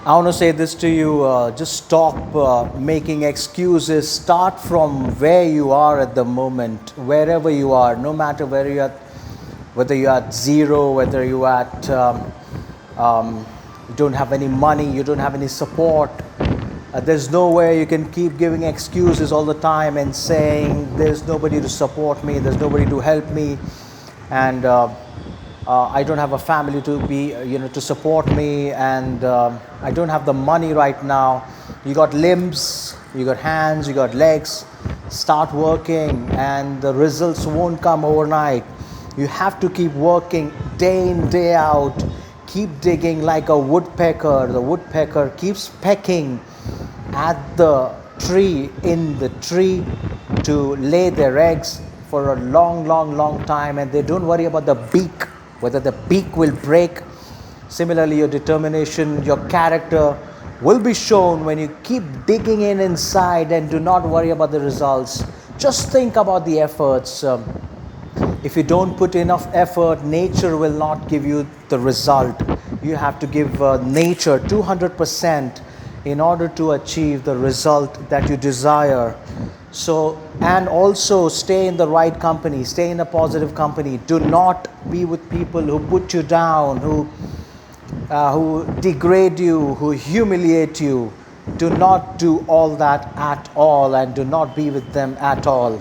I want to say this to you, just stop making excuses. Start from where you are at the moment, wherever you are, no matter where you're at, whether you're at zero, whether you're at, you don't have any money, you don't have any support. There's nowhere you can keep giving excuses all the time and saying, there's nobody to support me, there's nobody to help me, and I don't have a family to be, to support me, and I don't have the money right now. You got limbs, you got hands, you got legs. Start working, and the results won't come overnight. You have to keep working day in, day out. Keep digging like a woodpecker. The woodpecker keeps pecking at the tree, in the tree, to lay their eggs for a long time, and they don't worry about the beak, whether the beak will break. Similarly, your determination, your character will be shown when you keep digging in inside and do not worry about the results. Just think about the efforts. If you don't put enough effort, nature will not give you the result. You have to give nature 200% in order to achieve the result that you desire. So, and also stay in the right company, stay in a positive company. Do not be with people who put you down, who degrade you, who humiliate you. Do not do all that at all, and do not be with them at all.